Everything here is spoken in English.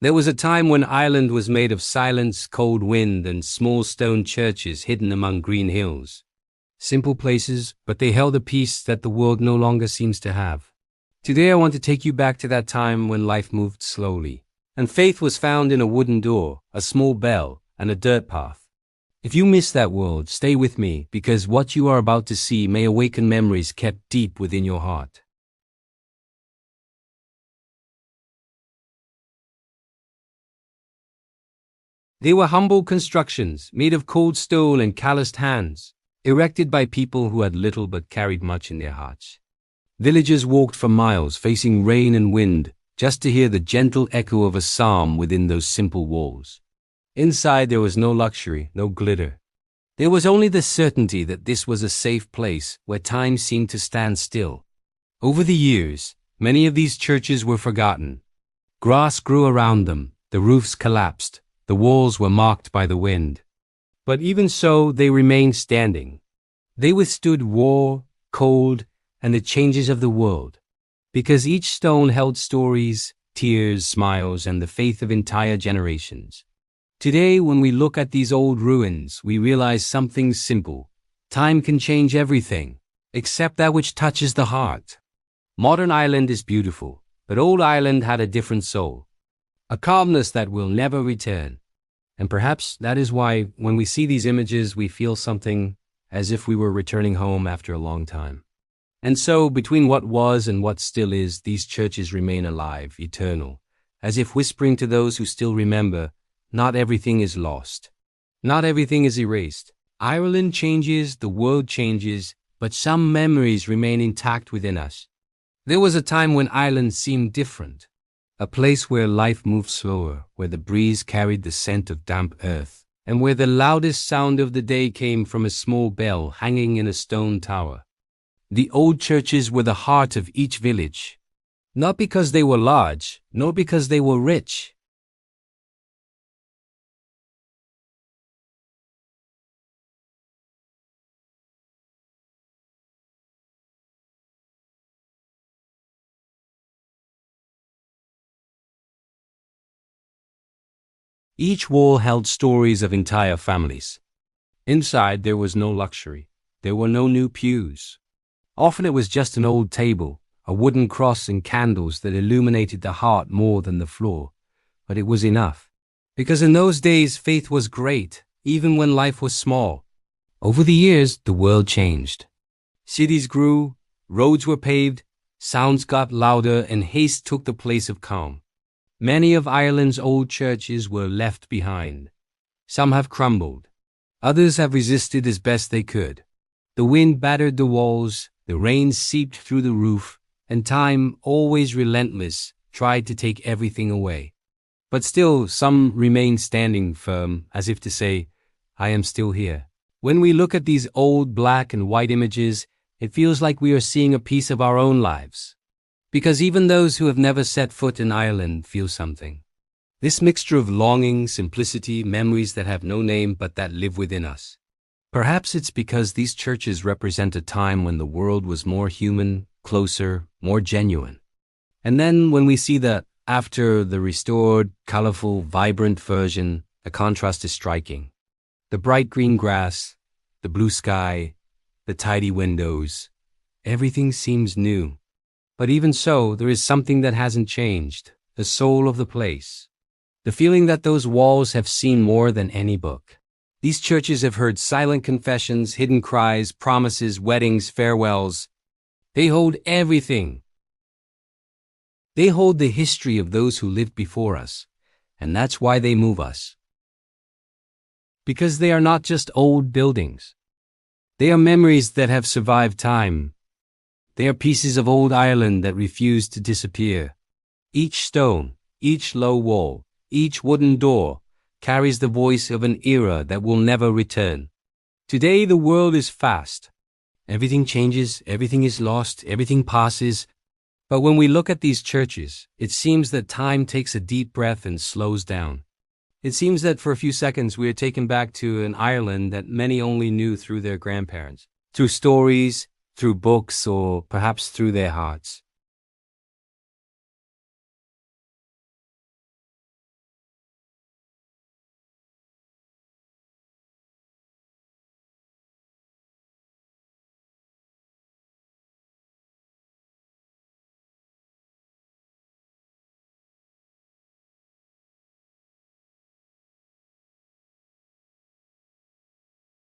There was a time when Ireland was made of silence, cold wind, and small stone churches hidden among green hills. Simple places, but they held a peace that the world no longer seems to have. Today I want to take you back to that time when life moved slowly, and faith was found in a wooden door, a small bell, and a dirt path. If you miss that world, stay with me, because what you are about to see may awaken memories kept deep within your heart. They were humble constructions, made of cold stone and calloused hands, erected by people who had little but carried much in their hearts. Villagers walked for miles, facing rain and wind, just to hear the gentle echo of a psalm within those simple walls. Inside there was no luxury, no glitter. There was only the certainty that this was a safe place where time seemed to stand still. Over the years, many of these churches were forgotten. Grass grew around them, the roofs collapsed, the walls were marked by the wind. But even so, they remained standing. They withstood war, cold, and the changes of the world, because each stone held stories, tears, smiles, and the faith of entire generations. Today, when we look at these old ruins, we realize something simple. Time can change everything, except that which touches the heart. Modern Ireland is beautiful, but old Ireland had a different soul, a calmness that will never return. And perhaps that is why, when we see these images, we feel something as if we were returning home after a long time. And so, between what was and what still is, these churches remain alive, eternal, as if whispering to those who still remember, not everything is lost. Not everything is erased. Ireland changes, the world changes, but some memories remain intact within us. There was a time when Ireland seemed different. A place where life moved slower, where the breeze carried the scent of damp earth, and where the loudest sound of the day came from a small bell hanging in a stone tower. The old churches were the heart of each village, not because they were large, nor because they were rich. Each wall held stories of entire families. Inside there was no luxury. There were no new pews. Often it was just an old table, a wooden cross and candles that illuminated the heart more than the floor. But it was enough. Because in those days faith was great, even when life was small. Over the years, the world changed. Cities grew, roads were paved, sounds got louder, and haste took the place of calm. Many of Ireland's old churches were left behind. Some have crumbled. Others have resisted as best they could. The wind battered the walls, the rain seeped through the roof, and time, always relentless, tried to take everything away. But still, some remained standing firm, as if to say, I am still here. When we look at these old black and white images, it feels like we are seeing a piece of our own lives. Because even those who have never set foot in Ireland feel something. This mixture of longing, simplicity, memories that have no name but that live within us. Perhaps it's because these churches represent a time when the world was more human, closer, more genuine. And then when we see that after the restored, colorful, vibrant version, the contrast is striking. The bright green grass, the blue sky, the tidy windows, everything seems new. But even so, there is something that hasn't changed, the soul of the place. The feeling that those walls have seen more than any book. These churches have heard silent confessions, hidden cries, promises, weddings, farewells. They hold everything. They hold the history of those who lived before us, and that's why they move us. Because they are not just old buildings. They are memories that have survived time. They are pieces of old Ireland that refuse to disappear. Each stone, each low wall, each wooden door carries the voice of an era that will never return. Today the world is fast. Everything changes, everything is lost, everything passes. But when we look at these churches, it seems that time takes a deep breath and slows down. It seems that for a few seconds we are taken back to an Ireland that many only knew through their grandparents, through stories, through books, or perhaps through their hearts.